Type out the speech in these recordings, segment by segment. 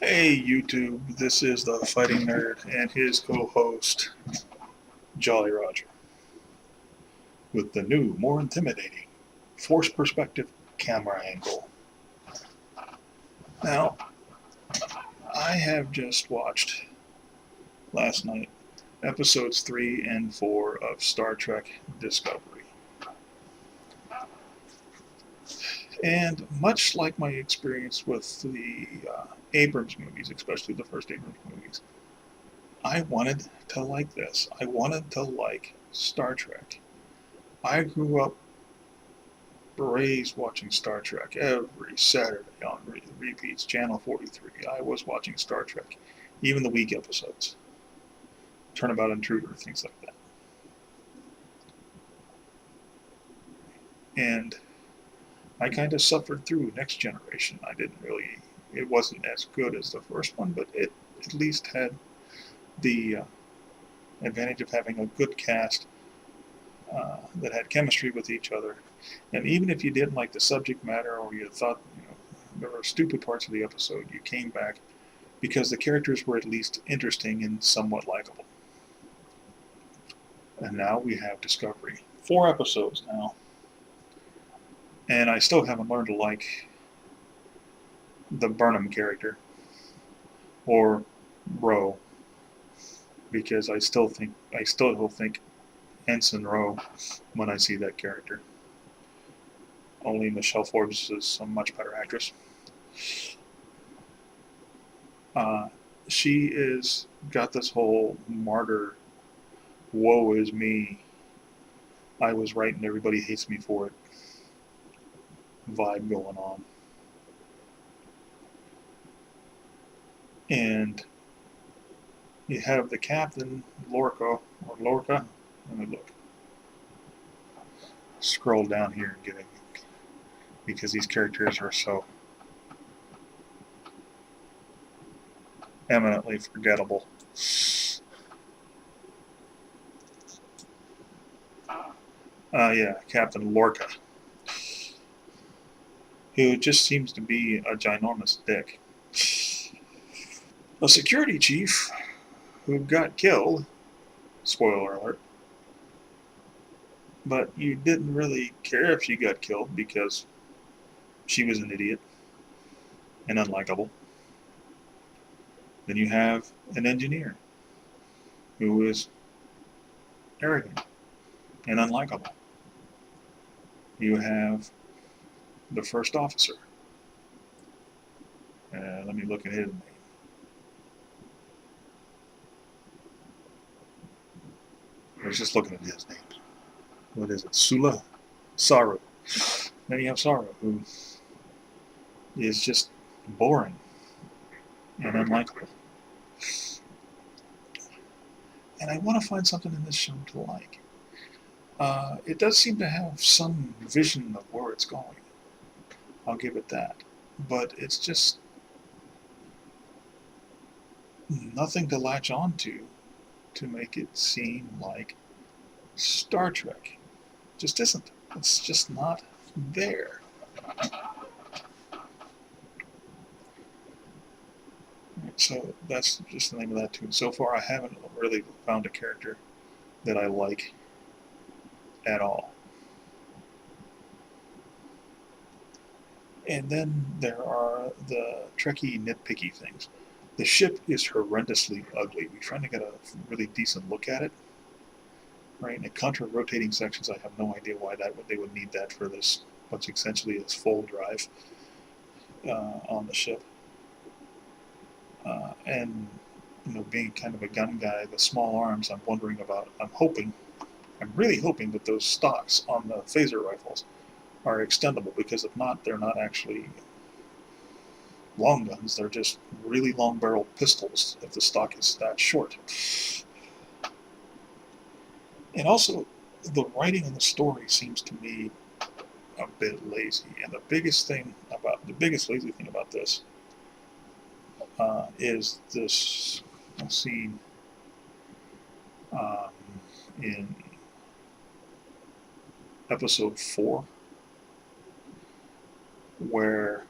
Hey YouTube, this is the Fighting Nerd and his co-host Jolly Roger with the new, more intimidating forced perspective camera angle. Now, I have just watched last night episodes 3 and 4 of Star Trek Discovery. And much like my experience with the Abrams movies, especially the first Abrams movies, I wanted to like this. I wanted to like Star Trek. I grew up raised watching Star Trek every Saturday on repeats, Channel 43. I was watching Star Trek, even the week episodes, Turnabout Intruder, things like that. And I kind of suffered through Next Generation. It wasn't as good as the first one, but it at least had the advantage of having a good cast that had chemistry with each other. And even if you didn't like the subject matter or you thought, there were stupid parts of the episode, you came back because the characters were at least interesting and somewhat likable. And now we have Discovery. 4 episodes now. And I still haven't learned to like the Burnham character or Roe because I still think Ensign Rowe when I see that character. Only Michelle Forbes is a much better actress. Uh, she is got this whole martyr, woe is me, I was right and everybody hates me for it vibe going on. And you have the captain, Lorca. Let me look. Scroll down here and get it because these characters are so eminently forgettable. Yeah, Captain Lorca, who just seems to be a ginormous dick. A security chief who got killed, spoiler alert, but you didn't really care if she got killed because she was an idiot and unlikable. Then you have an engineer who is arrogant and unlikable. You have the first officer. Let me look at his name. I was just looking at his name. What is it? Sula? Saru. Then you have Saru, who is just boring and unlikable. And I want to find something in this show to like. It does seem to have some vision of where it's going. I'll give it that. But it's just nothing to latch on to make it seem like Star Trek. Just isn't. It's just not there. So that's just the name of that tune. So far, I haven't really found a character that I like at all. And then there are the Trekkie nitpicky things. The ship is horrendously ugly. We trying to get a really decent look at it, right? And contra rotating sections, I have no idea why they would need that for this, what's essentially is full drive on the ship. And being kind of a gun guy, the small arms, I'm wondering about. I'm really hoping that those stocks on the phaser rifles are extendable, because if not, they're not actually long guns. They're just really long barrel pistols if the stock is that short. And also, the writing in the story seems to me a bit lazy. And the biggest lazy thing about this is this scene um, in episode 4 where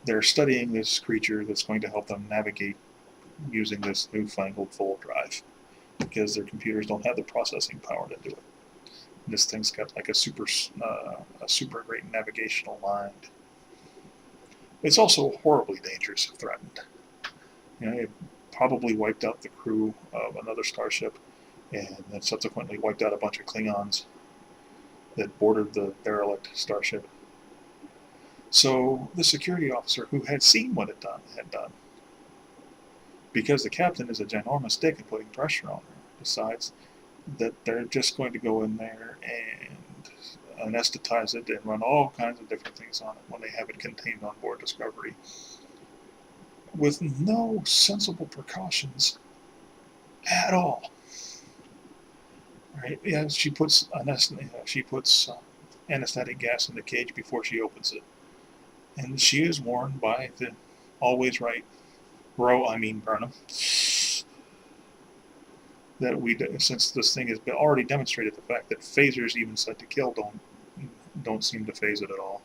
they're studying this creature that's going to help them navigate using this newfangled full drive because their computers don't have the processing power to do it. This thing's got like a super great navigational mind. It's also horribly dangerous if threatened. It probably wiped out the crew of another starship, and then subsequently wiped out a bunch of Klingons that boarded the derelict starship. So the security officer, who had seen what it had done, because the captain is a ginormous dick and putting pressure on her, decides that they're just going to go in there and anesthetize it and run all kinds of different things on it when they have it contained on board Discovery, with no sensible precautions at all. Right? Yeah, she puts anesthetic gas in the cage before she opens it, and she is warned by the always right Burnham, that since this thing has been already demonstrated, the fact that phasers even set to kill don't seem to phase it at all.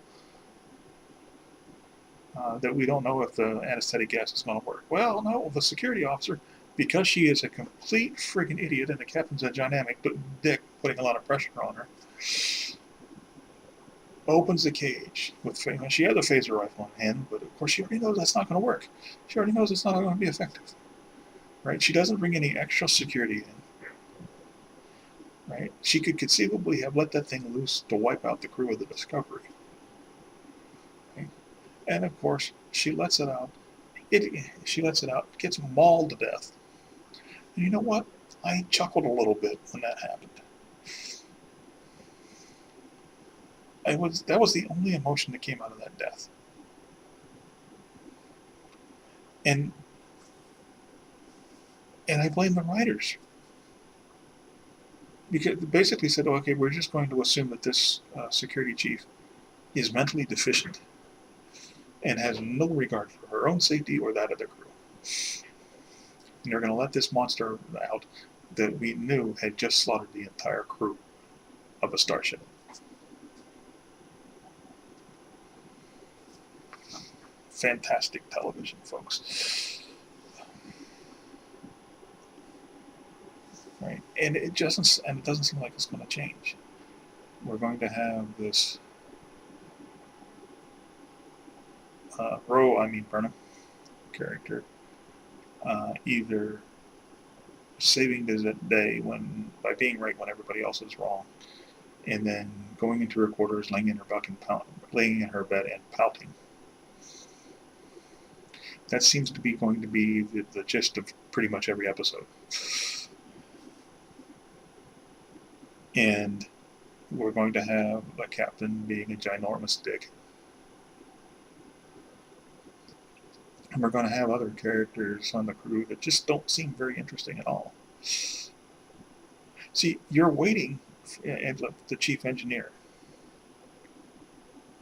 That we don't know if the anesthetic gas is going to work. Well, no, the security officer, because she is a complete friggin' idiot and the captain's a dynamic dick putting a lot of pressure on her, opens the cage with she has a phaser rifle in hand, but of course she already knows that's not going to work. She already knows it's not going to be effective. Right? She doesn't bring any extra security in. Right? She could conceivably have let that thing loose to wipe out the crew of the Discovery. Right? And of course, she lets it out. She lets it out, gets mauled to death. And you know what? I chuckled a little bit when that happened. That was the only emotion that came out of that death. And I blame the writers. Because they basically said, okay, we're just going to assume that this security chief is mentally deficient and has no regard for her own safety or that of the crew. And they're going to let this monster out that we knew had just slaughtered the entire crew of a starship. Fantastic television, folks. Right, and it doesn't seem like it's going to change. We're going to have this Burnham character either saving the day by being right when everybody else is wrong, and then going into her quarters, laying in her bed and pouting. That seems to be going to be the gist of pretty much every episode. And we're going to have a captain being a ginormous dick. And we're going to have other characters on the crew that just don't seem very interesting at all. See, you're waiting for the chief engineer,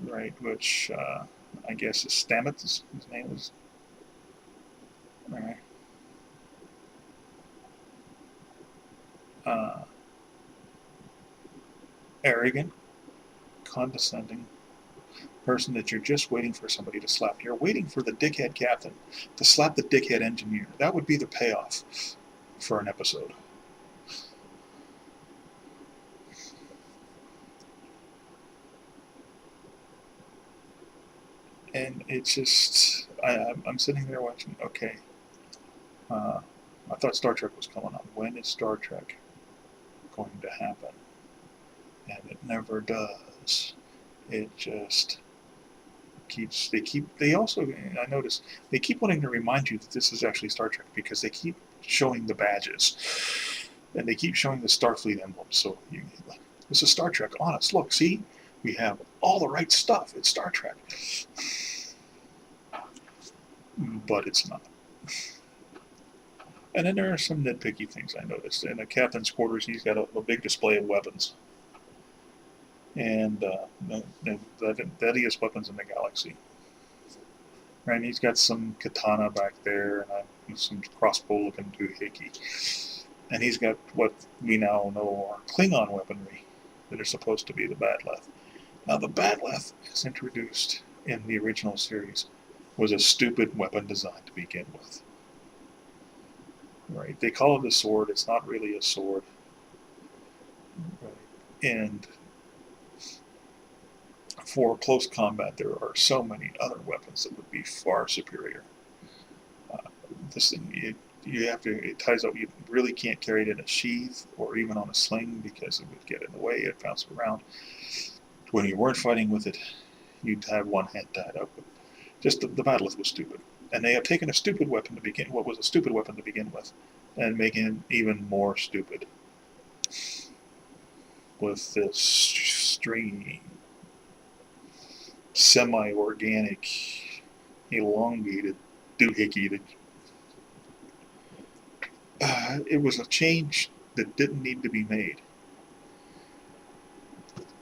right, which I guess is Stamets, his name was. All right. Arrogant, condescending person that you're just waiting for somebody to slap. You're waiting for the dickhead captain to slap the dickhead engineer. That would be the payoff for an episode. And it's just, I'm sitting there watching, okay, I thought Star Trek was coming on. When is Star Trek going to happen? And it never does. It just I notice they keep wanting to remind you that this is actually Star Trek because they keep showing the badges and they keep showing the Starfleet emblems. So this is Star Trek on us. Look, see, we have all the right stuff. It's Star Trek. But it's not. And then there are some nitpicky things I noticed. In the captain's quarters, he's got a big display of weapons. And the deadliest weapons in the galaxy. Right, and he's got some katana back there and some crossbow-looking doohickey. And he's got what we now know are Klingon weaponry that are supposed to be the Badleth. Now, the Badleth is introduced in the original series was a stupid weapon design to begin with. Right? They call it a sword. It's not really a sword. Right? And for close combat, there are so many other weapons that would be far superior. Uh, this thing, you have to, it ties up, you really can't carry it in a sheath or even on a sling because it would get in the way, it'd bounce around. When you weren't fighting with it, you'd have one hand tied up. Just the battle was stupid. And they have taken a stupid weapon to begin, what was a stupid weapon to begin with, and making it even more stupid with this stringy, semi-organic, elongated doohickey that it was a change that didn't need to be made.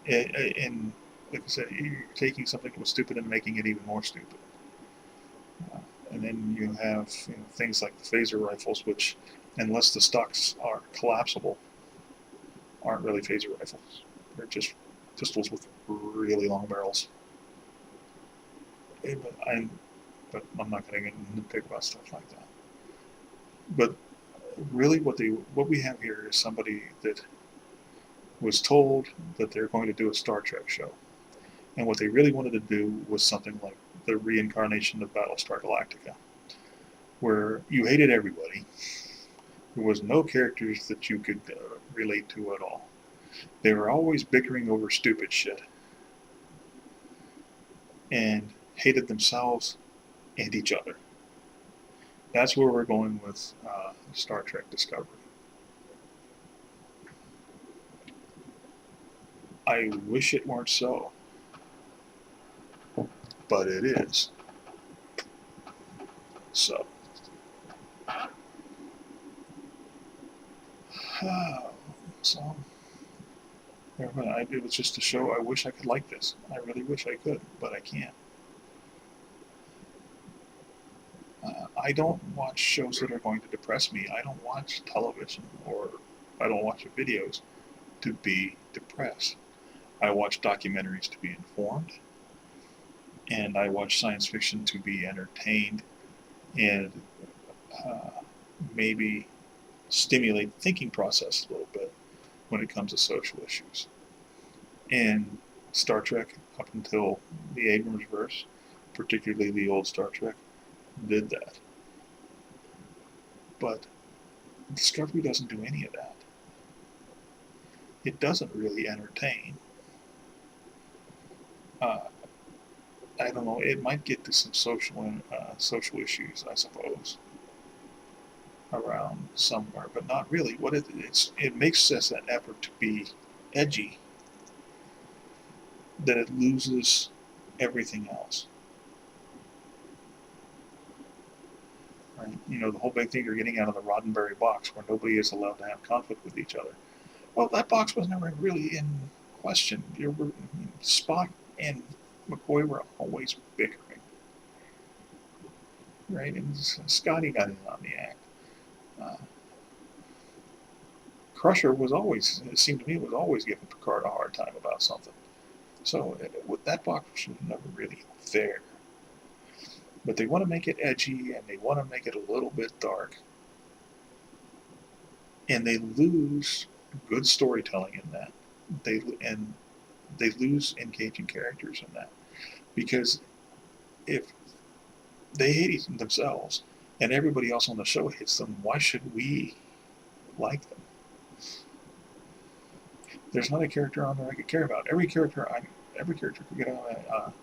And like I said, you're taking something that was stupid and making it even more stupid. And then you have things like the phaser rifles, which, unless the stocks are collapsible, aren't really phaser rifles. They're just pistols with really long barrels. But I'm not going to get nitpick about stuff like that. But really, what we have here is somebody that was told that they're going to do a Star Trek show, and what they really wanted to do was something like the reincarnation of Battlestar Galactica, where you hated everybody. There was no characters that you could relate to at all. They were always bickering over stupid shit, and hated themselves and each other. That's where we're going with Star Trek Discovery. I wish it weren't so, but it is. So, so it was just a show. I wish I could like this. I really wish I could, but I can't. I don't watch shows that are going to depress me. I don't watch television or I don't watch videos to be depressed. I watch documentaries to be informed, and I watch science fiction to be entertained and maybe stimulate the thinking process a little bit when it comes to social issues. And Star Trek, up until the Abrams verse, particularly the old Star Trek, did that. But Discovery doesn't do any of that. It doesn't really entertain. I don't know. It might get to some social issues, I suppose, around somewhere, but not really. What it makes us an effort to be edgy, that it loses everything else. Right? The whole big thing you're getting out of the Roddenberry box, where nobody is allowed to have conflict with each other. Well, that box was never really in question. Spock and McCoy were always bickering, right? And Scotty got in on the act. Crusher was always, it seemed to me, was always giving Picard a hard time about something. So that box was never really there. But they want to make it edgy, and they want to make it a little bit dark. And they lose good storytelling in that. They lose engaging characters in that. Because if they hate themselves and everybody else on the show hates them, why should we like them? There's not a character on there I could care about. Every character could get on.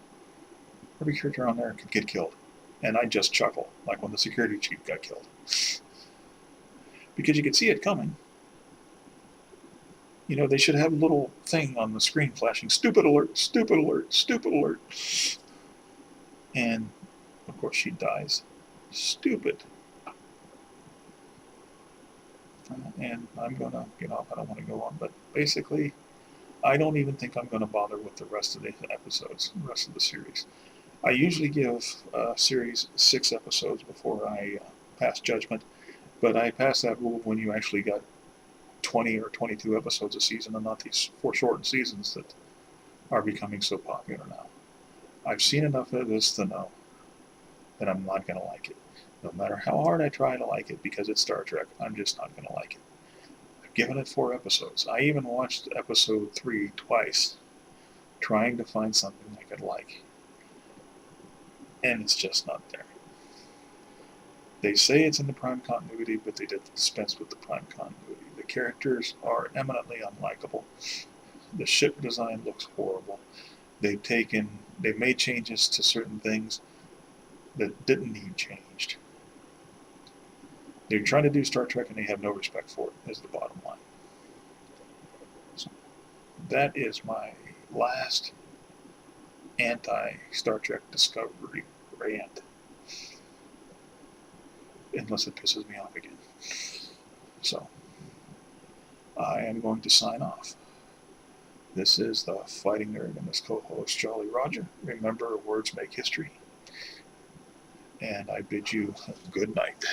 Every character on there could get killed, and I just chuckle, like when the security chief got killed, because you could see it coming. They should have a little thing on the screen flashing, "Stupid alert! Stupid alert! Stupid alert!" And of course, she dies. Stupid. And I'm going to get off. I don't want to go on. But basically, I don't even think I'm going to bother with the rest of the episodes, the rest of the series. I usually give a series 6 episodes before I pass judgment. But I pass that rule when you actually got 20 or 22 episodes a season and not these foreshortened seasons that are becoming so popular now. I've seen enough of this to know then I'm not going to like it. No matter how hard I try to like it because it's Star Trek, I'm just not going to like it. I've given it 4 episodes. I even watched episode 3 twice, trying to find something I could like. And it's just not there. They say it's in the prime continuity, but they did dispense with the prime continuity. The characters are eminently unlikable. The ship design looks horrible. They've made changes to certain things that didn't need changed. They're trying to do Star Trek and they have no respect for it, is the bottom line. So that is my last anti-Star Trek Discovery rant. Unless it pisses me off again. So, I am going to sign off. This is the Fighting Nerd and his co-host Jolly Roger. Remember, words make history. And I bid you good night.